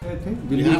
गए थे दिल्ली में,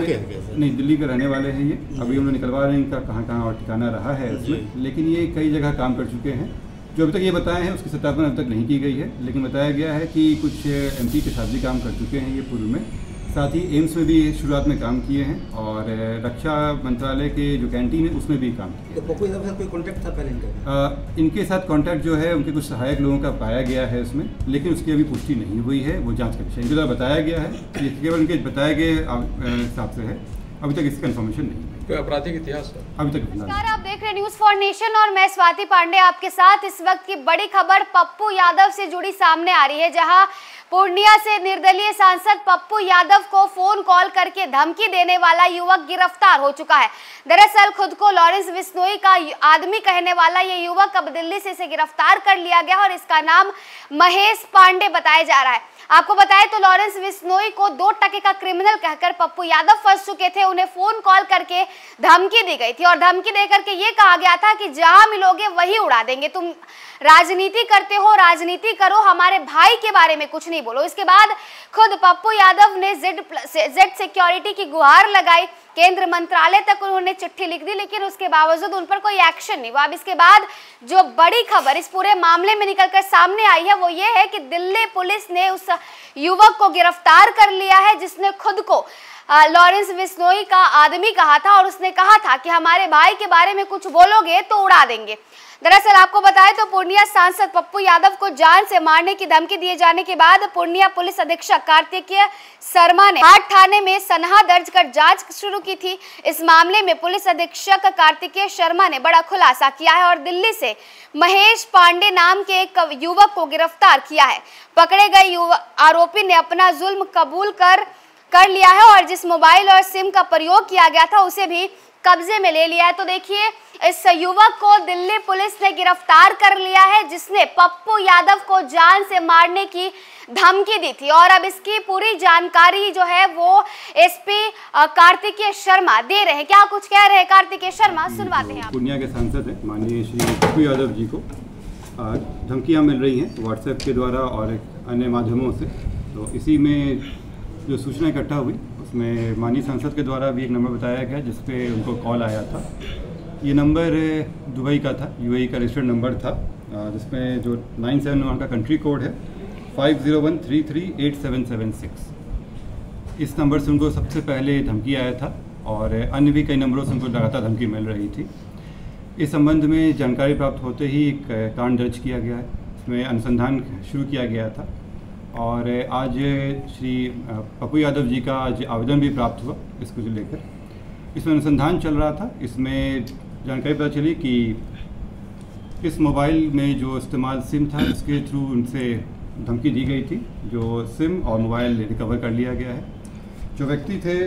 नहीं दिल्ली के रहने वाले हैं ये। अभी हम लोग निकलवा रहे हैं इनका कहाँ कहाँ और ठिकाना रहा है इसमें, लेकिन ये कई जगह काम कर चुके हैं। जो अभी तक ये बताए हैं उसकी सत्यापन अभी तक नहीं की गई है, लेकिन बताया गया है कि कुछ MP के साथ भी काम कर चुके हैं ये पूर्व में। साथ ही एम्स में भी शुरुआत में काम किए हैं और रक्षा मंत्रालय के जो कैंटीन है उसमें भी काम किया। तो पप्पू यादव के साथ कोई कॉन्टैक्ट था पहले इनका? इनके साथ कॉन्टैक्ट जो है उनके कुछ सहायक लोगों का पाया गया है उसमें, लेकिन उसकी अभी पुष्टि नहीं हुई है, वो जांच का विषय। इनके द्वारा बताया गया है, ये केवल इनके बताए गए हिसाब से है, अभी तक इसकी कंफर्मेशन नहीं है। कोई आपराधिक इतिहास अभी तक? नमस्कार, आप देख रहे हैं न्यूज़ फॉर नेशन और मैं स्वाति पांडे आपके साथ। इस वक्त की बड़ी खबर पप्पू यादव से जुड़ी सामने आ रही है, जहां पूर्णिया से निर्दलीय सांसद पप्पू यादव को फोन कॉल करके धमकी देने वाला युवक गिरफ्तार हो चुका है। दरअसल खुद को लॉरेंस बिश्नोई का आदमी कहने वाला ये युवक अब दिल्ली से इसे गिरफ्तार कर लिया गया और इसका नाम महेश पांडे बताया जा रहा है। आपको बताएं तो लॉरेंस बिश्नोई को 2 टके का क्रिमिनल कहकर पप्पू यादव फंस चुके थे। उन्हें फोन कॉल करके धमकी दी गई थी और धमकी देकर के ये कहा गया था कि जहां मिलोगे वही उड़ा देंगे, तुम राजनीति करते हो, राजनीति करो, हमारे भाई के बारे में कुछ नहीं बोलो। इसके बाद खुद पप्पू यादव ने जेड सिक्योरिटी की गुहार लगाई, केंद्र मंत्रालय तक उन्होंने चिट्ठी लिख दी, लेकिन उसके बावजूद उन पर कोई एक्शन नहीं हुआ। अब इसके बाद जो बड़ी खबर इस पूरे मामले में निकलकर सामने आई है वो ये है कि दिल्ली पुलिस ने उस युवक को गिरफ्तार कर लिया है जिसने खुद को लॉरेंस बिश्नोई का आदमी कहा था और उसने कहा था कि हमारे भाई के बारे में कुछ बोलोगे तो उड़ा देंगे। दरअसल आपको बताएं तो पूर्णिया सांसद पप्पू यादव को जान से मारने की धमकी दिए जाने के बाद पूर्णिया पुलिस अधीक्षक कार्तिकेय शर्मा ने हाट थाने में सनहा दर्ज कर जांच शुरू की थी। इस मामले में पुलिस अधीक्षक कार्तिकेय शर्मा ने बड़ा खुलासा किया है और दिल्ली से महेश पांडे नाम के एक युवक को गिरफ्तार किया है। पकड़े गए आरोपी ने अपना जुल्म कबूल कर लिया है और जिस मोबाइल और सिम का प्रयोग किया गया था उसे भी कब्जे में ले लिया है। तो देखिए, इस युवक को दिल्ली पुलिस ने गिरफ्तार कर लिया है जिसने पप्पू यादव को जान से मारने की धमकी दी थी और अब इसकी पूरी जानकारी जो है वो SP कार्तिकेय शर्मा दे रहे हैं। क्या कुछ कह रहे हैं कार्तिकेय शर्मा, सुनवाते हैं आप। पूर्णिया के सांसद हैं माननीय श्री पप्पू यादव जी को धमकियां मिल रही हैं व्हाट्सएप के द्वारा और अन्य माध्यमों से। तो इसी में जो सूचना इकट्ठा हुई उसमें माननीय सांसद के द्वारा भी एक नंबर बताया गया जिस पे उनको कॉल आया था। ये नंबर दुबई का था, UAE का रजिस्टर्ड नंबर था, जिसमें जो 971 का कंट्री कोड है 5013387776। इस नंबर से उनको सबसे पहले धमकी आया था और अन्य भी कई नंबरों से उनको लगातार धमकी मिल रही थी। इस संबंध में जानकारी प्राप्त होते ही एक कांड दर्ज किया गया है, इसमें अनुसंधान शुरू किया गया था और आज श्री पप्पू यादव जी का आज आवेदन भी प्राप्त हुआ इसको लेकर। इसमें अनुसंधान चल रहा था। इसमें जानकारी पता चली कि इस मोबाइल में जो इस्तेमाल सिम था उसके थ्रू उनसे धमकी दी गई थी, जो सिम और मोबाइल रिकवर कर लिया गया है। जो व्यक्ति थे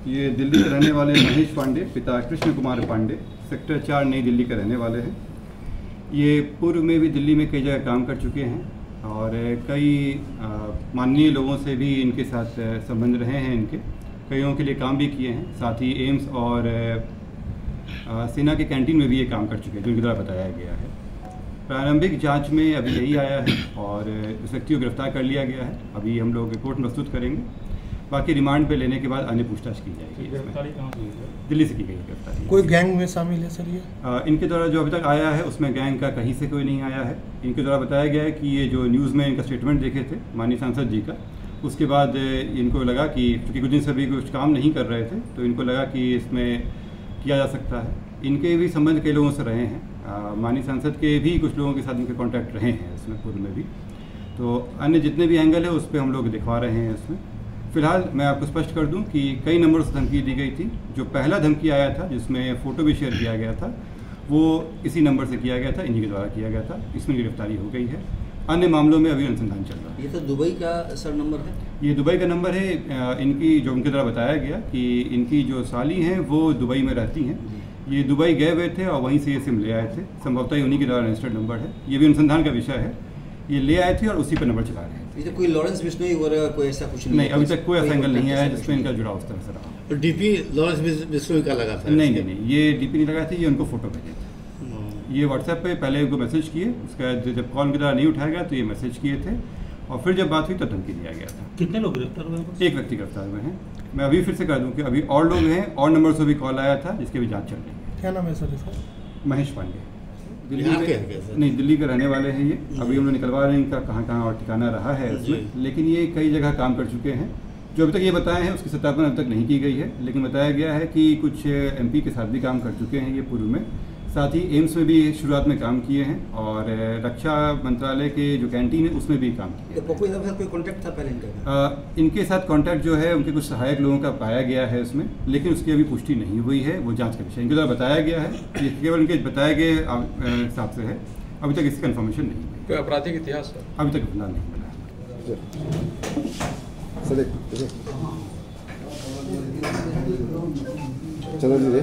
ये दिल्ली के रहने वाले महेश पांडे, पिता कृष्ण कुमार पांडे, सेक्टर 4 नई दिल्ली के रहने वाले हैं। ये पूर्व में भी दिल्ली में कई जगह काम कर चुके हैं और कई माननीय लोगों से भी इनके साथ संबंध रहे हैं। इनके कईयों के लिए काम भी किए हैं। साथ ही एम्स और सेना के कैंटीन में भी ये काम कर चुके हैं, जो इनके द्वारा बताया गया है। प्रारंभिक जांच में अभी यही आया है और इस व्यक्ति को गिरफ्तार कर लिया गया है। अभी हम लोग रिपोर्ट प्रस्तुत करेंगे, बाकी रिमांड पे लेने के बाद अन्य पूछताछ की जाएगी। गिरफ्तारी कहाँ से हुई है? दिल्ली से की गई गिरफ्तारी। कोई गैंग में शामिल है सर ये? इनके द्वारा जो अभी तक आया है उसमें गैंग का कहीं से कोई नहीं आया है। इनके द्वारा बताया गया है कि ये जो न्यूज़ में इनका स्टेटमेंट देखे थे माननीय सांसद जी का, उसके बाद इनको लगा कि चूँकि कुछ दिन से भी कुछ काम नहीं कर रहे थे तो इनको लगा कि इसमें किया जा सकता है। इनके भी संबंध कई लोगों से रहे हैं, माननीय सांसद के भी कुछ लोगों के साथ इनके कॉन्टैक्ट रहे हैं इसमें पूर्व में भी। तो अन्य जितने भी एंगल है उस पर हम लोग दिखवा रहे हैं इसमें। फिलहाल मैं आपको स्पष्ट कर दूं कि कई नंबरों से धमकी दी गई थी। जो पहला धमकी आया था जिसमें फ़ोटो भी शेयर किया गया था वो इसी नंबर से किया गया था, इन्हीं के द्वारा किया गया था। इसमें गिरफ्तारी हो गई है। अन्य मामलों में अभी अनुसंधान चल रहा है। ये तो दुबई का सर नंबर है? ये दुबई का नंबर है। इनकी जो उनके द्वारा बताया गया कि इनकी जो साली हैं वो दुबई में रहती हैं। ये दुबई गए हुए थे और वहीं से ये सिम ले आए थे। संभवतः ही उन्हीं के द्वारा रजिस्टर्ड नंबर है। ये भी अनुसंधान का विषय है। ये ले आए थे और उसी पर नंबर चला रहे थे। तो कोई लॉरेंस बिश्नोई वगैरह कोई ऐसा कुछ नहीं, अभी तक कोई ऐसा एंगल नहीं आया जिसमें इनका जुड़ाव उस तरह से रहा। तो DP लॉरेंस बिश्नोई का लगा था? नहीं, ये DP नहीं लगा था, ये उनको फोटो भेजे थे। ये व्हाट्सएप पे पहले उनको मैसेज किए, उसके बाद जब कॉल उनके द्वारा नहीं उठाया गया तो ये मैसेज किए थे और फिर जब बात हुई तब धमकी दिया गया था। कितने लोग गिरफ्तार हुए? एक व्यक्ति गिरफ्तार हुए हैं। मैं अभी फिर से कह दूं कि अभी और लोग हैं, और नंबर से भी कॉल आया था जिसकी भी जांच चल रही है। क्या नाम है सर इसका? महेश पांडे, दिल्ली बिहार के के हैं क्या सर? नहीं, दिल्ली के रहने वाले हैं ये। अभी हम लोग निकलवा रहे हैं इनका कहाँ कहाँ और ठिकाना रहा है उसमें, लेकिन ये कई जगह काम कर चुके हैं। जो अभी तक ये बताए हैं उसकी सत्यापन अभी तक नहीं की गई है, लेकिन बताया गया है कि कुछ MP के साथ भी काम कर चुके हैं ये पूर्व में। साथ ही एम्स में भी शुरुआत में काम किए हैं, और रक्षा मंत्रालय के जो कैंटीन है उसमें भी काम किए तो पप्पू यादव के साथ कोई कॉन्टैक्ट था पहले इनका? इनके साथ कांटेक्ट जो है उनके कुछ सहायक लोगों का पाया गया है उसमें, लेकिन उसकी अभी पुष्टि नहीं हुई है, वो जांच का विषय। इनके द्वारा बताया गया है, ये केवल इनके बताए गए हिसाब से है, अभी तक इसकी कन्फर्मेशन नहीं हुई। कोई आपराधिक इतिहास है? अभी तक फिलहाल नहीं मिला चलो जी